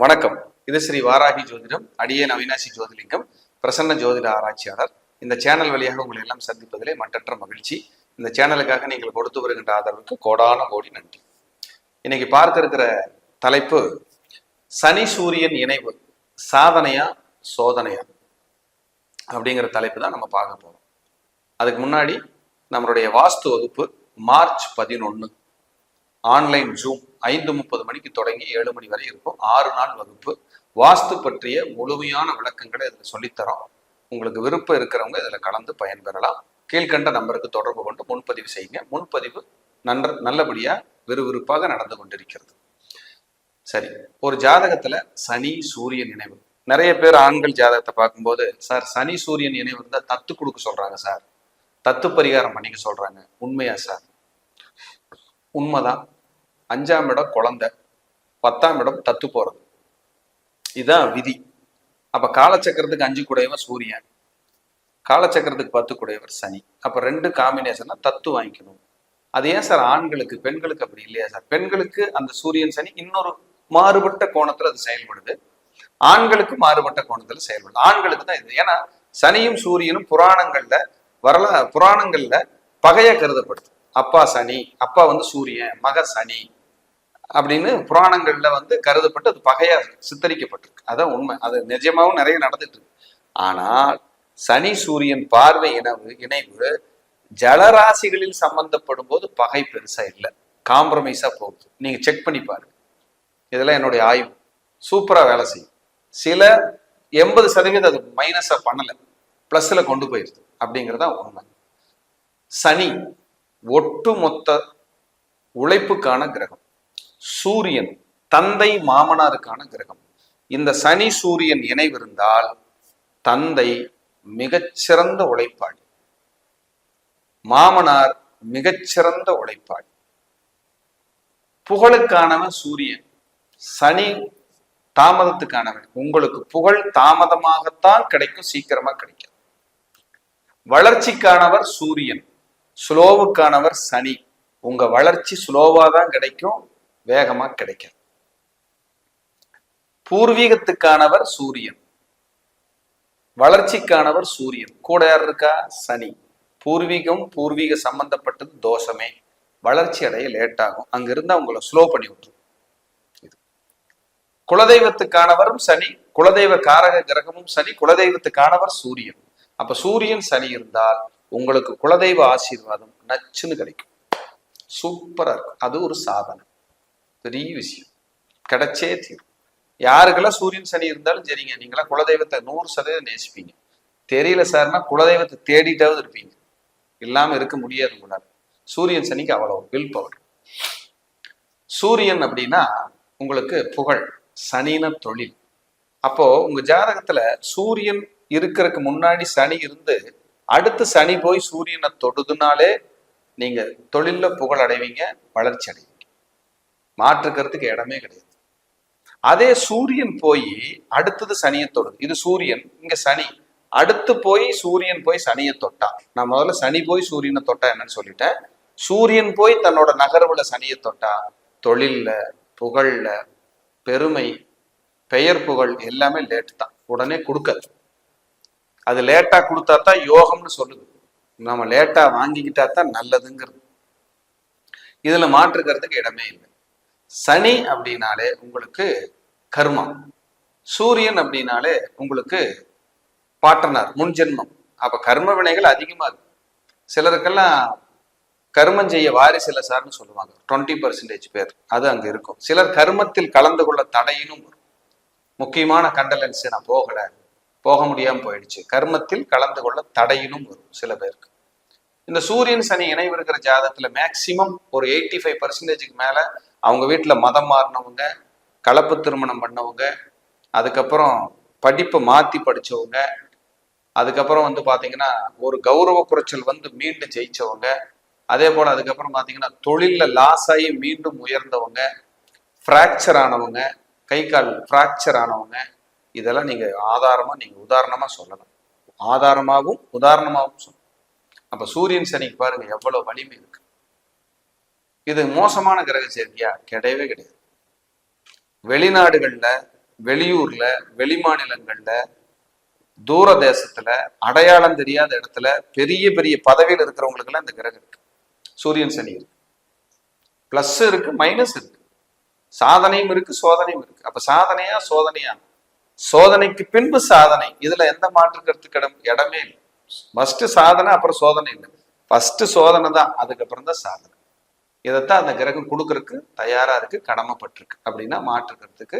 வணக்கம். இது ஸ்ரீ வாராகி ஜோதிடம். அடியேன் அவினாசி ஜோதிலிங்கம், பிரசன்ன ஜோதிட ஆராய்ச்சியாளர். இந்த சேனல் வழியாக உங்களை எல்லாம் சந்திப்பதிலே மற்றற்ற மகிழ்ச்சி. இந்த சேனலுக்காக நீங்கள் கொடுத்து வருகின்ற ஆதரவுக்கு கோடான கோடி நன்றி. இன்னைக்கு பார்க்க இருக்கிற தலைப்பு சனி சூரியன் இணைவு சாதனையா சோதனையா அப்படிங்கிற தலைப்பு தான் நம்ம பார்க்க போறோம். அதுக்கு முன்னாடி நம்மளுடைய வாஸ்து வகுப்பு மார்ச் 11 ஆன்லைன் ஜூம் 5:30 மணிக்கு தொடங்கி 7 மணி வரை இருக்கும். 6 நாள் வகுப்பு. வாஸ்து பற்றிய முழுமையான விளக்கங்களை இதில் சொல்லித்தரோம். உங்களுக்கு விருப்பம் இருக்கிறவங்க இதில் கலந்து பயன்பெறலாம். கீழ்கண்ட நம்பருக்கு தொடர்பு கொண்டு முன்பதிவு செய்யுங்க. முன்பதிவு நல்லபடியா விறுவிறுப்பாக நடந்து கொண்டிருக்கிறது. சரி, ஒரு ஜாதகத்துல சனி சூரியன் இணைவு. நிறைய பேர் ஆண்கள் ஜாதகத்தை பார்க்கும்போது, சார் சனி சூரியன் இணைவு இருந்தா தத்து கொடுக்க சொல்றாங்க சார், தத்து பரிகாரம் பண்ணிக்க சொல்றாங்க. உண்மையா சார்? உண்மைதான். 5ஆம் இடம் குழந்தை, 10ஆம் இடம் தத்து போறது, இதுதான் விதி. அப்ப காலச்சக்கரத்துக்கு 5 குடையவர் சூரியன், காலச்சக்கரத்துக்கு 10 குடையவர் சனி. அப்ப 2 காம்பினேஷனா தத்து வாங்கிக்கணும். அது ஏன் சார் ஆண்களுக்கு பெண்களுக்கு அப்படி இல்லையா சார்? பெண்களுக்கு அந்த சூரியன் சனி இன்னொரு மாறுபட்ட கோணத்துல அது செயல்படுது, ஆண்களுக்கு மாறுபட்ட கோணத்துல செயல்படுது. ஆண்களுக்கு தான் இது. ஏன்னா சனியும் சூரியனும் புராணங்கள்ல பகையா கருதப்படுது. அப்பா சனி, அப்பா சூரியன், மக சனி அப்படின்னு புராணங்கள்ல கருதப்பட்டு அது பகையா சித்தரிக்கப்பட்டிருக்கு. அதான் உண்மை. அது நிஜமாவும் நிறைய நடந்துட்டு இருக்கு. ஆனால் சனி சூரியன் பார்வை இணைவு ஜலராசிகளில் சம்பந்தப்படும் போது பகை பெருசா இல்லை, காம்ப்ரமைஸா போகுது. நீங்க செக் பண்ணி பாருங்க. இதெல்லாம் என்னுடைய ஆய்வு. சூப்பரா வேலை செய்யும். சில 80% அது மைனஸா பண்ணல, பிளஸ்ல கொண்டு போயிருது அப்படிங்கிறதா உண்மை. சனி ஒட்டுமொத்த உழைப்புக்கான கிரகம். சூரியன் தந்தை மாமனாருக்கான கிரகம். இந்த சனி சூரியன் இணைவு இருந்தால் தந்தை மிகச்சிறந்த உழைப்பாளி, மாமனார் மிகச்சிறந்த உழைப்பாளி. புகழுக்கானவன் சூரியன், சனி தாமதத்துக்கானவன். உங்களுக்கு புகழ் தாமதமாகத்தான் கிடைக்கும், சீக்கிரமா கிடைக்கும். வளர்ச்சிக்கானவர் சூரியன், ஸ்லோவுக்கானவர் சனி. உங்க வளர்ச்சி ஸ்லோவா தான் கிடைக்கும், வேகமா கிடைக்கும். பூர்வீகத்துக்கானவர் சூரியன், வளர்ச்சிக்கானவர் சூரியன். கூட யார் இருக்கா? சனி. பூர்வீக சம்பந்தப்பட்டது தோஷமே, வளர்ச்சி அடைய லேட் ஆகும். அங்க இருந்தா உங்களை ஸ்லோ பண்ணி விட்டுரும். குலதெய்வத்துக்கானவரும் சனி, குலதெய்வ காரக கிரகமும் சனி, குலதெய்வத்துக்கானவர் சூரியன். அப்ப சூரியன் சனி இருந்தால் உங்களுக்கு குலதெய்வ ஆசீர்வாதம் நச்சுன்னு கிடைக்கும், சூப்பரா இருக்கும். அது ஒரு சாதனை, பெரிய விஷயம், கிடைச்சே தீரும். யாருக்கெல்லாம் சூரியன் சனி இருந்தாலும் சரிங்க, நீங்களாம் குலதெய்வத்தை 100% நேசிப்பீங்க. தெரியல சார்னா குலதெய்வத்தை தேடிட்டாவது இருப்பீங்க, இல்லாம இருக்க முடியாது உங்களால். சூரியன் சனிக்கு அவ்வளவு வில் பவர். சூரியன் அப்படின்னா உங்களுக்கு புகழ், சனின தொழில். அப்போ உங்க ஜாதகத்துல சூரியன் இருக்கிறதுக்கு முன்னாடி சனி இருந்து அடுத்து சனி போய் சூரியனை தொடுதுனாலே நீங்க தொழில்ல புகழ் அடைவீங்க, வளர்ச்சி அடைவீங்க. மாற்றுக்கிறதுக்கு இடமே கிடையாது. அதே சூரியன் போய் அடுத்தது சனியை தொடுது, இது சூரியன், இங்க சனி, அடுத்து போய் சூரியன் போய் சனியை தொட்டா. நான் முதல்ல சனி போய் சூரியனை தொட்டா என்னன்னு சொல்லிட்டேன். சூரியன் போய் தன்னோட நகர்வுல சனியை தொட்டா தொழில்ல, புகழ்ல, பெருமை, பெயர் புகழ் எல்லாமே லேட் தான், உடனே கொடுக்காது. அது லேட்டா கொடுத்தா தான் யோகம்னு சொல்லுது. நம்ம லேட்டா வாங்கிக்கிட்டா தான் நல்லதுங்கிறது. இதுல மாற்றுக்கிறதுக்கு இடமே இல்லை. சனி அப்படின்னாலே உங்களுக்கு கர்மம், சூரியன் அப்படின்னாலே உங்களுக்கு பாட்டனார், முன்ஜென்மம். அப்ப கர்ம வினைகள் அதிகமா இருக்கு. சிலருக்கெல்லாம் கர்மம் செய்ய வாரிசு இல்லை சார்னு சொல்லுவாங்க, 20% பேர் அது அங்க இருக்கும். சிலர் கர்மத்தில் கலந்து கொள்ள தடையினும் வரும். முக்கியமான கண்டலன்ஸ் நான் போக முடியாம போயிடுச்சு, கர்மத்தில் கலந்து கொள்ள தடையினும் வரும் சில பேருக்கு. இந்த சூரியன் சனி இணைவு இருக்கிற ஜாதகத்துல மேக்சிமம் ஒரு 85%க்கு மேல அவங்க வீட்டுல மதம் மாறினவங்க, கலப்பு திருமணம் பண்ணவங்க, அதுக்கப்புறம் படிப்பை மாத்தி படிச்சவங்க, அதுக்கப்புறம் பாத்தீங்கன்னா ஒரு கௌரவ குறைச்சல் மீண்டு ஜெயிச்சவங்க, அதே போல அதுக்கப்புறம் பாத்தீங்கன்னா தொழில்ல லாஸ் ஆகி மீண்டும் உயர்ந்தவங்க, ஃப்ராக்சர் ஆனவங்க, கை கால் ஃப்ராக்சர் ஆனவங்க, இதெல்லாம் நீங்க உதாரணமா சொல்லலாம். ஆதாரமாகவும் உதாரணமாகவும் சொல்லலாம். அப்ப சூரியன் சனிக்கு பாருங்க எவ்வளவு வலிமை இருக்கு. இது மோசமான கிரக சேர்க்கையா? கிடையவே கிடையாது. வெளிநாடுகள்ல வெளியூர்ல, வெளி மாநிலங்கள்ல, தூர தேசத்துல, அடையாளம் தெரியாத இடத்துல பெரிய பெரிய பதவியில் இருக்கிறவங்களுக்கு எல்லாம் இந்த கிரகம் இருக்கு. சூரியன் சனி இருக்கு. பிளஸ் இருக்கு, மைனஸ் இருக்கு. சாதனையும் இருக்கு, சோதனையும் இருக்கு. அப்ப சாதனையா சோதனையா? சோதனைக்கு பின்பு சாதனை. இதுல எந்த மாற்று கருத்துக்கு இடமே இல்லை. ஃபர்ஸ்ட் சாதனை, அப்புறம் சோதனை இல்லை. ஃபர்ஸ்ட் சோதனை தான், அதுக்கப்புறம் தான் சாதனை. இதைத்தான் அந்த கிரகம் கொடுக்கறதுக்கு தயாரா இருக்கு, கடமைப்பட்டிருக்கு. அப்படின்னா மாற்றுக்கிறதுக்கு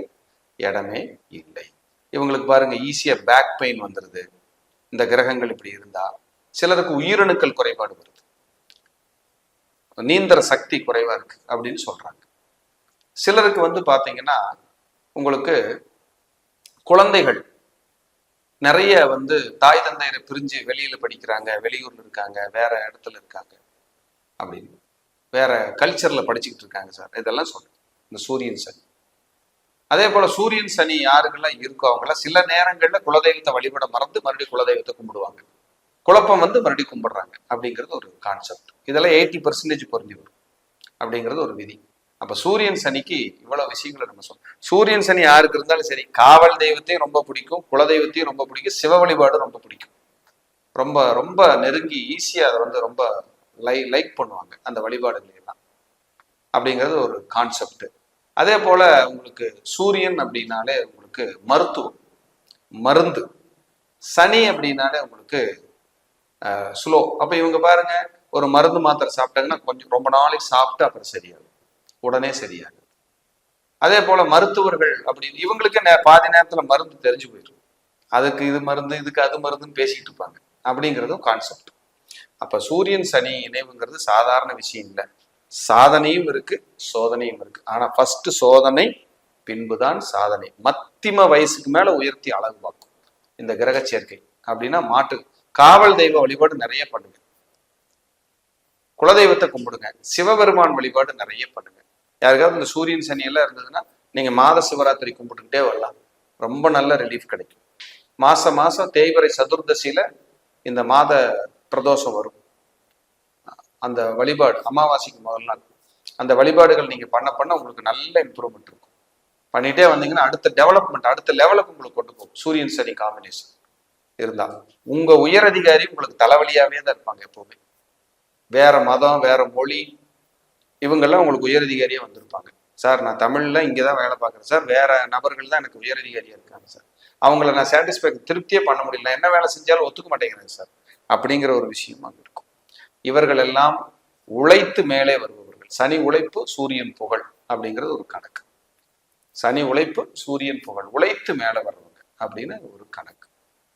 இடமே இல்லை. இவங்களுக்கு பாருங்க, ஈஸியா பேக் பெயின் வந்துடுது இந்த கிரகங்கள் இப்படி இருந்தா. சிலருக்கு உயிரணுக்கள் குறைபாடு வருது, நீந்தர சக்தி குறைவா இருக்கு அப்படின்னு சொல்றாங்க. சிலருக்கு வந்து பாத்தீங்கன்னா உங்களுக்கு குழந்தைகள் நிறைய வந்து தாய் தந்தையரை பிரிஞ்சு வெளியில படிக்கிறாங்க, வெளியூர்ல இருக்காங்க, வேற இடத்துல இருக்காங்க, அப்படின்னு வேற கல்ச்சர்ல படிச்சுக்கிட்டு இருக்காங்க சார். இதெல்லாம் சொல்றேன் இந்த சூரியன் சனி. அதே போல சூரியன் சனி யாருக்கெல்லாம் இருக்கோ அவங்களாம் சில நேரங்கள்ல குலதெய்வத்தை வழிபட மறந்து மறுபடியும் குலதெய்வத்தை கும்பிடுவாங்க. குழப்பம் வந்து மறுபடியும் கும்பிடுறாங்க அப்படிங்கிறது ஒரு கான்செப்ட். இதெல்லாம் 80% பொருந்தி வரும் அப்படிங்கிறது ஒரு விதி. அப்ப சூரியன் சனிக்கு இவ்வளவு விஷயங்களை நம்ம சொல்லணும். சூரியன் சனி யாருக்கு இருந்தாலும் சரி, காவல் தெய்வத்தையும் ரொம்ப பிடிக்கும், குலதெய்வத்தையும் ரொம்ப பிடிக்கும், சிவ வழிபாடு ரொம்ப பிடிக்கும். ரொம்ப ரொம்ப நெருங்கி ஈஸியா அதை வந்து ரொம்ப லைக் பண்ணுவாங்க அந்த வழிபாடுகள் எல்லாம் அப்படிங்கிறது ஒரு கான்செப்ட். அதே போல உங்களுக்கு சூரியன் அப்படின்னாலே உங்களுக்கு மருத்துவம், மருந்து. சனி அப்படின்னாலே உங்களுக்கு ஸ்லோ. அப்ப இவங்க பாருங்க, ஒரு மருந்து மாத்திரை சாப்பிட்டாங்கன்னா கொஞ்சம் ரொம்ப நாளைக்கு சாப்பிட்டு அப்புறம் சரியாகும், உடனே சரியாகும். அதே போல மருத்துவர்கள் அப்படின்னு இவங்களுக்கு பாதி நேரத்துல மருந்து தெரிஞ்சு போயிடும். அதுக்கு இது மருந்து, இதுக்கு அது மருந்துன்னு பேசிட்டு இருப்பாங்க அப்படிங்கிறதும் கான்செப்ட். அப்ப சூரியன் சனி இணைவுங்கிறது சாதாரண விஷயம் இல்லை. சாதனையும் இருக்கு, சோதனையும் இருக்கு. ஆனா ஃபர்ஸ்ட் சோதனை, பின்புதான் சாதனை. மத்திம வயசுக்கு மேல உயர்த்தி அழகு பார்க்கும் இந்த கிரக சேர்க்கை. அப்படின்னா மாட்டு காவல் தெய்வ வழிபாடு நிறைய பண்ணுங்க, குலதெய்வத்தை கும்பிடுங்க, சிவபெருமான் வழிபாடு நிறைய பண்ணுங்க. யாருக்காவது இந்த சூரியன் சனி எல்லாம் இருந்ததுன்னா நீங்க மாத சிவராத்திரி கும்பிட்டுக்கிட்டே வரலாம், ரொம்ப நல்ல ரிலீஃப் கிடைக்கும். மாசம் மாசம் தேய்வரை சதுர்தசியில இந்த மாத பிரதோஷம் வரும், அந்த வழிபாடு அமாவாசைக்கு முதல் நாள் அந்த வழிபாடுகள் நீங்க பண்ண பண்ண உங்களுக்கு நல்ல இம்ப்ரூவ்மெண்ட் இருக்கும். பண்ணிட்டே வந்தீங்கன்னா அடுத்த டெவலப்மெண்ட், அடுத்த லெவலுக்கு உங்களுக்கு கொண்டு போகும். சூரியன் சனி காம்பினேஷன் இருந்தா உங்க உயர் அதிகாரி உங்களுக்கு தலைவலியாவே தான் இருப்பாங்க எப்பவுமே. வேற மதம், வேற மொழி, இவங்கெல்லாம் உங்களுக்கு உயர் அதிகாரியா வந்திருப்பாங்க. சார் நான் தமிழ்ல இங்கதான் வேலை பார்க்குறேன் சார், வேற நபர்கள் தான் எனக்கு உயர் அதிகாரியா இருக்காங்க சார், அவங்கள நான் சாட்டிஸ்ஃபை திருப்தியே பண்ண முடியல, என்ன வேலை செஞ்சாலும் ஒத்துக்க மாட்டேங்கிறேன் சார் அப்படிங்கிற ஒரு விஷயம் அங்க இருக்கும். இவர்கள் எல்லாம் உழைத்து மேலே வருபவர்கள். சனி உழைப்பு, சூரியன் புகழ் அப்படிங்கிறது ஒரு கணக்கு. சனி உழைப்பு, சூரியன் புகழ், உழைத்து மேலே வர்றவங்க அப்படின்னு ஒரு கணக்கு.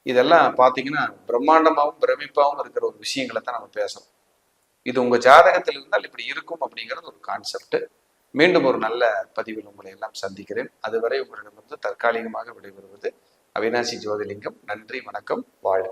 இதெல்லாம் பார்த்தீங்கன்னா பிரம்மாண்டமாகவும் பிரமிப்பாகவும் இருக்கிற ஒரு விஷயங்களை தான் நம்ம பேசணும். இது உங்க ஜாதகத்தில் இருந்தால் இப்படி இருக்கும் அப்படிங்கிறது ஒரு கான்செப்ட். மீண்டும் ஒரு நல்ல பதிவில் உங்களை எல்லாம் சந்திக்கிறேன். அதுவரை உங்களிடமிருந்து தற்காலிகமாக விடைபெறுவது அவினாசி ஜோதிலிங்கம். நன்றி, வணக்கம், வாழ்க.